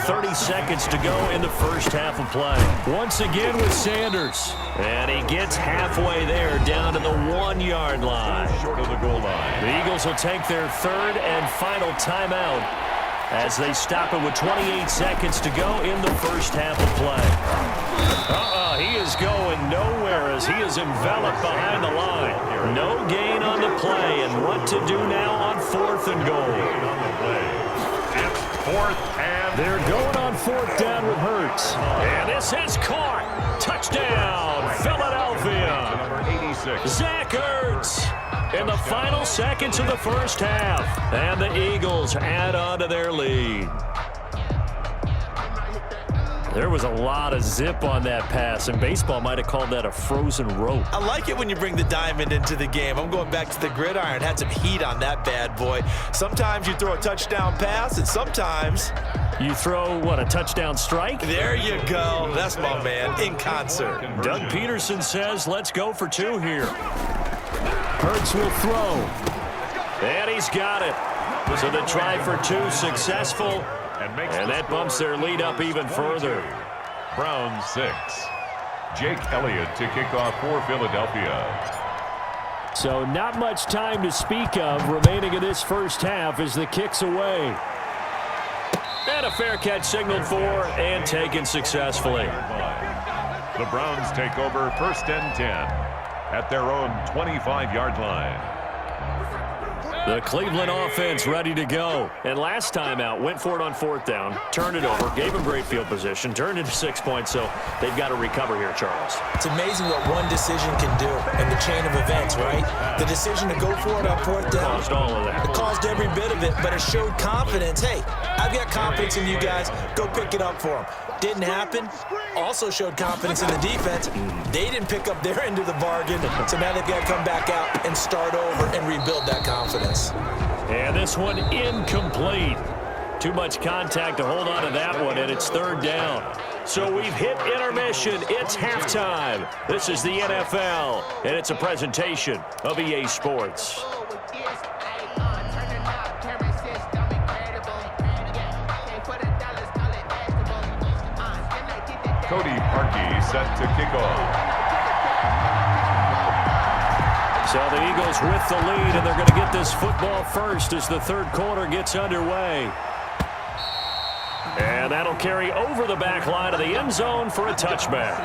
30 seconds to go in the first half of play. Once again with Sanders. And he gets halfway there, down to the 1-yard line. Short of the goal line. The Eagles will take their third and final timeout as they stop it with 28 seconds to go in the first half of play. He is going nowhere as he is enveloped behind the line. No gain on the play, and what to do now on 4th and goal. It's 4th and they're going on 4th down with Hurts. And this is caught. Touchdown, Philadelphia. number 86. Zach Ertz in the final seconds of the first half. And the Eagles add on to their lead. There was a lot of zip on that pass, and baseball might have called that a frozen rope. I like it when you bring the diamond into the game. I'm going back to the gridiron. Had some heat on that bad boy. Sometimes you throw a touchdown pass, and sometimes you throw, what, a touchdown strike? There you go. That's my man, in concert. Doug Peterson says, let's go for 2 here. Hurts will throw. And he's got it. So the try for 2 successful. And that bumps their lead up even further. Browns 6. Jake Elliott to kick off for Philadelphia. So not much time to speak of remaining in this first half as the kick's away. And a fair catch signaled for and taken successfully. The Browns take over 1st and 10 at their own 25-yard line. The Cleveland offense ready to go. And last time out, went for it on 4th down, turned it over, gave them great field position, turned into 6 points, so they've got to recover here, Charles. It's amazing what one decision can do in the chain of events, right? The decision to go for it on 4th down. Caused all of that. It caused every bit of it, but it showed confidence. Hey, I've got confidence in you guys. Go pick it up for them. Didn't happen. Also showed confidence in the defense. They didn't pick up their end of the bargain, so now they've got to come back out and start over and rebuild that confidence. And this one incomplete. Too much contact to hold on to that one, and it's 3rd down. So we've hit intermission. It's halftime. This is the NFL, and it's a presentation of EA Sports. Cody Parkey set to kick off. So the Eagles with the lead, and they're going to get this football first as the 3rd quarter gets underway. And that'll carry over the back line of the end zone for a touchback.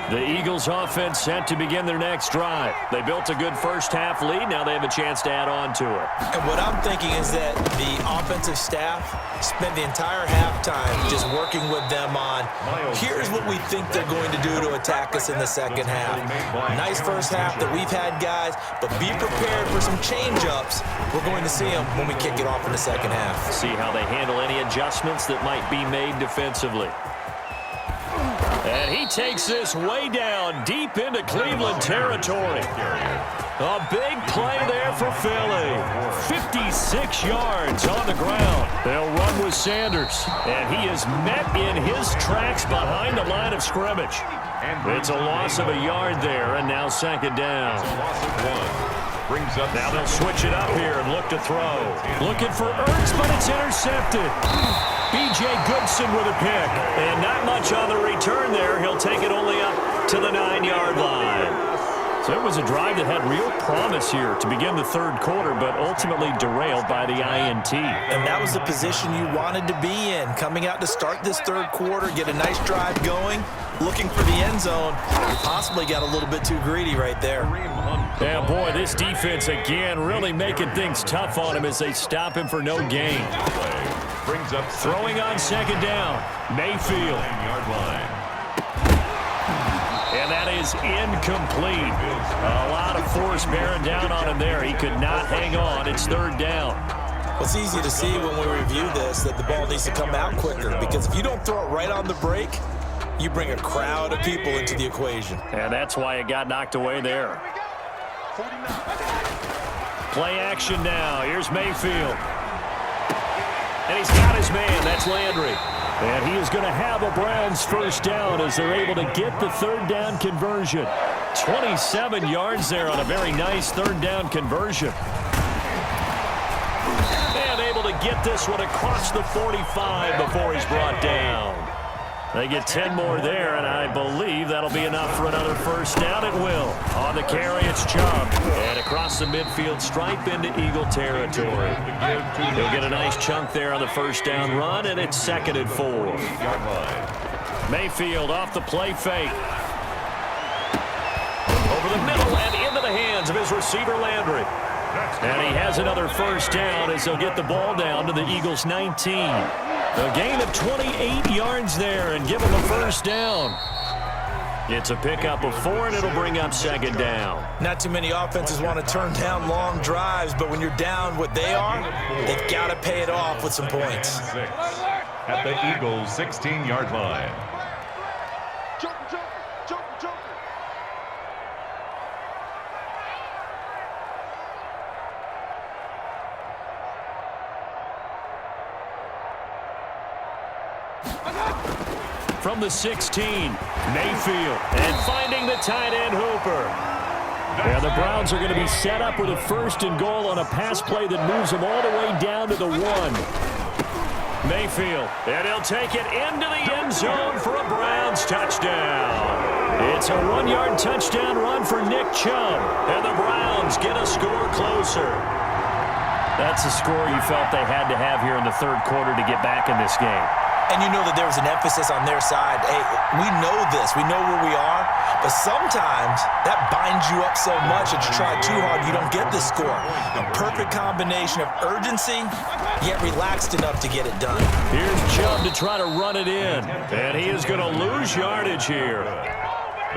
The Eagles offense set to begin their next drive. They built a good first half lead. Now they have a chance to add on to it. And what I'm thinking is that the offensive staff spent the entire halftime just working with them on, here's what we think they're going to do to attack us in the second half. Nice first half that we've had, guys, but be prepared for some change-ups. We're going to see them when we kick it off in the second half. See how they handle any adjustments that might be made defensively. And he takes this way down deep into Cleveland territory. A big play there for Philly. 56 yards on the ground. They'll run with Sanders. And he is met in his tracks behind the line of scrimmage. It's a loss of a yard there, and now 2nd down. Now they'll switch it up here and look to throw. Looking for Ertz, but it's intercepted. B.J. Goodson with a pick. And not much on the return there. He'll take it only up to the 9-yard line. So it was a drive that had real promise here to begin the 3rd quarter, but ultimately derailed by the INT. And that was the position you wanted to be in. Coming out to start this 3rd quarter, get a nice drive going, looking for the end zone. You possibly got a little bit too greedy right there. Yeah, boy, this defense again really making things tough on him as they stop him for no gain. Brings up throwing on 2nd down. Mayfield. 9-yard line. And that is incomplete. A lot of force bearing down on him there. He could not hang on. It's 3rd down. Well, it's easy to see when we review this that the ball needs to come out quicker, because if you don't throw it right on the break, you bring a crowd of people into the equation. And that's why it got knocked away there. Play action now. Here's Mayfield. And he's got his man. That's Landry. And he is going to have a Browns 1st down as they're able to get the 3rd down conversion. 27 yards there on a very nice third down conversion. And able to get this one across the 45 before he's brought down. They get 10 more there, and I believe that'll be enough for another first down. It will. On the carry, it's Chubb. And across the midfield stripe into Eagle territory. He'll get a nice chunk there on the first down run, and it's 2nd and 4. Mayfield off the play fake. Over the middle and into the hands of his receiver, Landry. And he has another first down as he'll get the ball down to the Eagles' 19. A gain of 28 yards there and give him a first down. It's a pickup of 4, and it'll bring up 2nd down. Not too many offenses want to turn down long drives, but when you're down what they are, they've got to pay it off with some points. At the Eagles' 16-yard line. From the 16, Mayfield, and finding the tight end Hooper. Yeah, the Browns are going to be set up with a 1st and goal on a pass play that moves them all the way down to the 1. Mayfield, and he'll take it into the end zone for a Browns touchdown. It's a 1-yard touchdown run for Nick Chubb, and the Browns get a score closer. That's a score you felt they had to have here in the 3rd quarter to get back in this game. And you know that there was an emphasis on their side. Hey, we know this. We know where we are. But sometimes that binds you up so much that you try too hard, you don't get the score. A perfect combination of urgency, yet relaxed enough to get it done. Here's Chubb to try to run it in. And he is going to lose yardage here.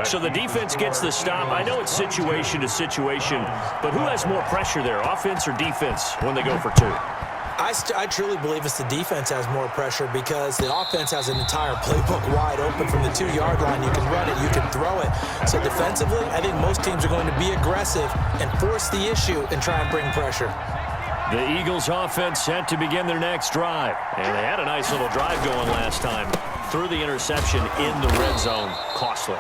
So the defense gets the stop. I know it's situation to situation, but who has more pressure there, offense or defense, when they go for 2? I truly believe it's the defense has more pressure because the offense has an entire playbook wide open from the 2-yard line. You can run it, you can throw it. So defensively, I think most teams are going to be aggressive and force the issue and try and bring pressure. The Eagles offense set to begin their next drive. And they had a nice little drive going last time. Threw the interception in the red zone. Costly.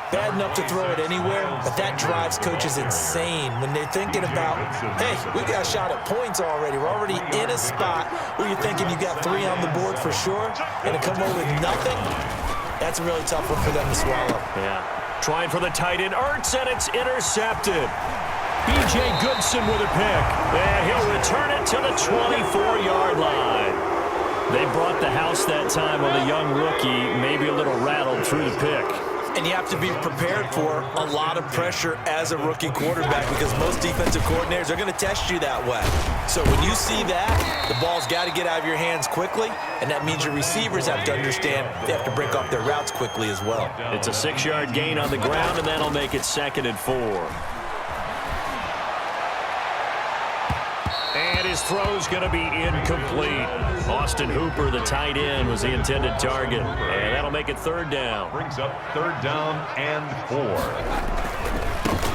Bad enough to throw it anywhere, but that drives coaches insane when they're thinking about, hey, we got a shot at points already. We're already in a spot where you're thinking you got 3 on the board for sure, and to come away with nothing, that's a really tough one for them to swallow. Yeah. Trying for the tight end, Ertz, and it's intercepted. B.J. Goodson with a pick, and he'll return it to the 24-yard line. They brought the house that time on the young rookie, maybe a little rattled through the pick. And you have to be prepared for a lot of pressure as a rookie quarterback because most defensive coordinators are going to test you that way. So when you see that, the ball's got to get out of your hands quickly, and that means your receivers have to understand they have to break off their routes quickly as well. It's a 6-yard gain on the ground, and that'll make it 2nd and 4. And his throw's going to be incomplete. Austin Hooper, the tight end, was the intended target. And that'll make it 3rd down. Brings up 3rd down and 4.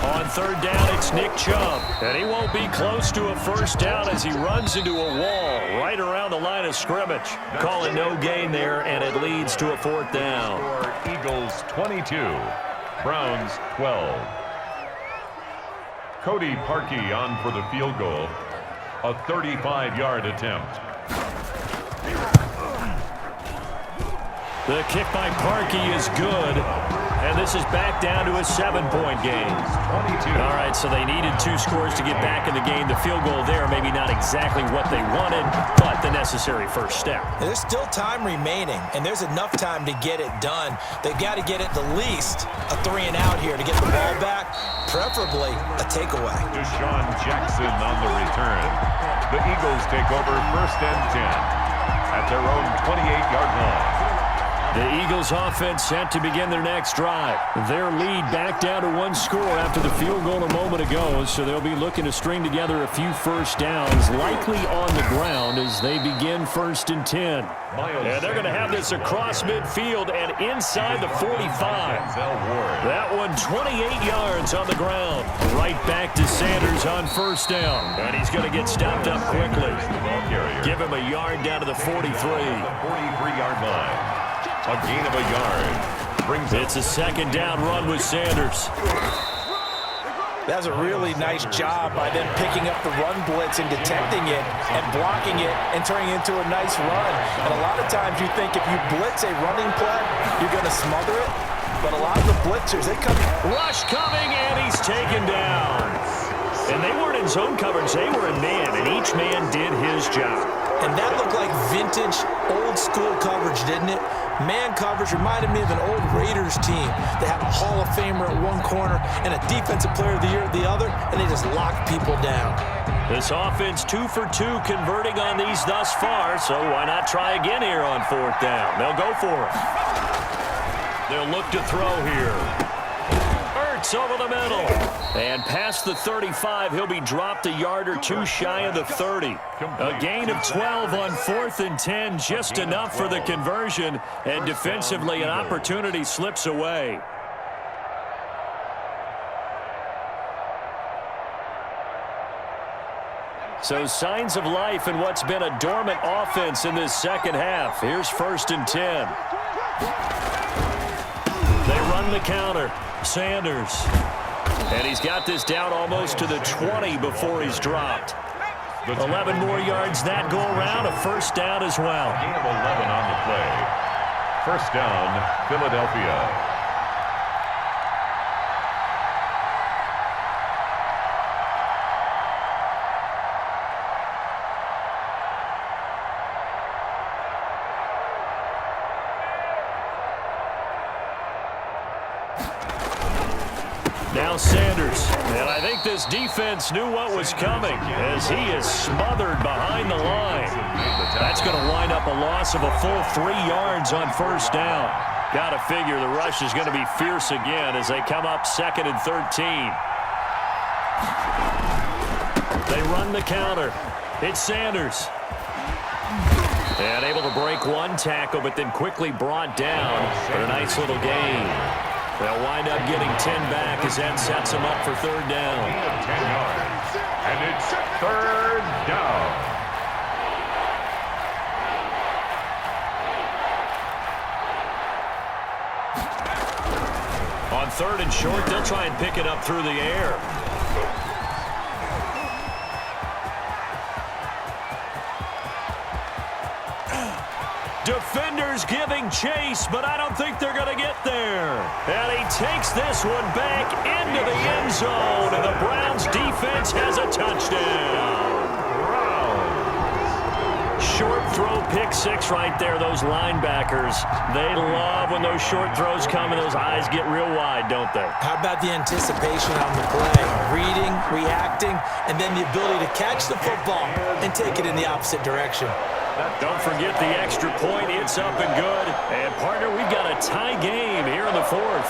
On 3rd down, it's Nick Chubb. And he won't be close to a first down as he runs into a wall right around the line of scrimmage. Call it no gain there, and it leads to a 4th down. Eagles 22, Browns 12. Cody Parkey on for the field goal. A 35-yard attempt. The kick by Parkey is good. And this is back down to a 7-point game. 22. All right, so they needed 2 scores to get back in the game. The field goal there, maybe not exactly what they wanted, but the necessary first step. There's still time remaining, and there's enough time to get it done. They've got to get at the least a 3-and-out here to get the ball back, preferably a takeaway. Deshaun Jackson on the return. The Eagles take over 1st and 10 at their own 28-yard line. The Eagles offense set to begin their next drive. Their lead back down to 1 score after the field goal a moment ago, so they'll be looking to string together a few first downs, likely on the ground as they begin 1st and 10. And they're going to have this across midfield and inside the 45. That one 28 yards on the ground. Right back to Sanders on 1st down. And he's going to get stopped up quickly. Give him a yard down to the 43. 43-yard line. A gain of a yard. It's a second down run with Sanders. That's a really nice job by them picking up the run blitz and detecting it and blocking it and turning it into a nice run. And a lot of times you think if you blitz a running play, you're going to smother it. But a lot of the blitzers, they come. Rush coming, and he's taken down. And they weren't in zone coverage. They were in man, and each man did his job. And that looked like vintage, old-school coverage, didn't it? Man coverage reminded me of an old Raiders team. They have a Hall of Famer at one corner and a Defensive Player of the Year at the other, and they just lock people down. This offense 2 for 2 converting on these thus far, so why not try again here on 4th down? They'll go for it. They'll look to throw here. Ertz over the middle. And past the 35, he'll be dropped a yard or two shy of the 30. A gain of 12 on 4th and 10, just enough for the conversion. And defensively, an opportunity slips away. So signs of life in what's been a dormant offense in this second half. Here's 1st and 10. They run the counter. Sanders. And he's got this down almost to the 20 before he's dropped. 11 more yards that go around, a 1st down as well. Gain of 11 on the play. 1st down, Philadelphia. Now Sanders, and I think this defense knew what was coming as he is smothered behind the line. That's going to wind up a loss of a full 3 yards on 1st down. Got to figure the rush is going to be fierce again as they come up 2nd and 13. They run the counter. It's Sanders. And able to break one tackle, but then quickly brought down for a nice little gain. They'll wind up getting 10 back as that sets them up for 3rd down. 10 yards. And it's 3rd down. On 3rd and short, they'll try and pick it up through the air. Defenders giving chase, but I don't think they're going to get there. And he takes this one back into the end zone, and the Browns defense has a touchdown. Short throw, pick 6 right there. Those linebackers, they love when those short throws come and those eyes get real wide, don't they? How about the anticipation on the play? Reading, reacting, and then the ability to catch the football and take it in the opposite direction. Don't forget the extra point. It's up and good. And, partner, we've got a tie game here in the 4th.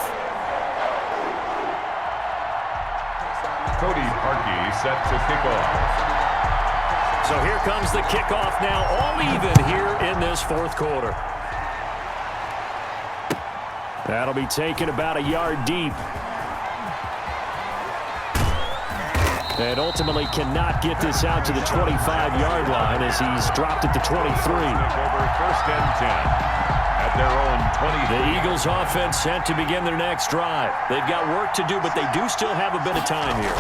Cody Parkey set to kick off. So here comes the kickoff now, all even here in this 4th quarter. That'll be taken about a yard deep. And ultimately cannot get this out to the 25-yard line as he's dropped at the 23. Over 1st and 10 at their own 20. The Eagles offense set to begin their next drive. They've got work to do, but they do still have a bit of time here.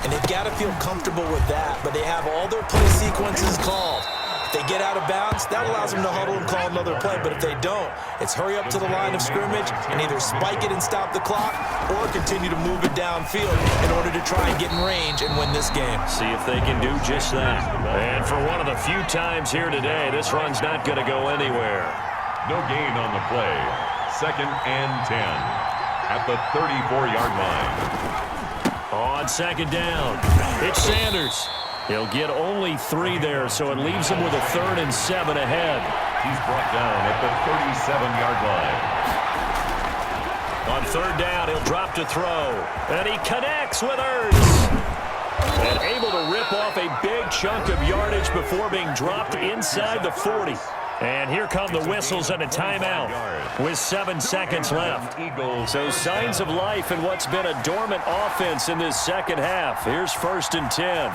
And they've got to feel comfortable with that, but they have all their play sequences called. If they get out of bounds, that allows them to huddle and call another play. But if they don't, it's hurry up to the line of scrimmage and either spike it and stop the clock or continue to move it downfield in order to try and get in range and win this game. See if they can do just that. And for one of the few times here today, this run's not going to go anywhere. No gain on the play. 2nd and 10 at the 34-yard line. On 2nd down, it's Sanders. He'll get only 3 there, so it leaves him with a 3rd and 7 ahead. He's brought down at the 37-yard line. On 3rd down, he'll drop to throw. And he connects with Ertz. And able to rip off a big chunk of yardage before being dropped inside the 40. And here come the whistles and a timeout with 7 seconds left. So signs of life in what's been a dormant offense in this second half. Here's 1st and 10.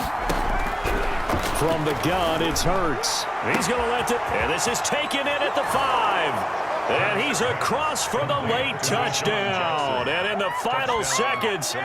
From the gun, it's Hurts. He's going to let it, and this is taken in at the 5. And he's across for the late touchdown. And in the final seconds,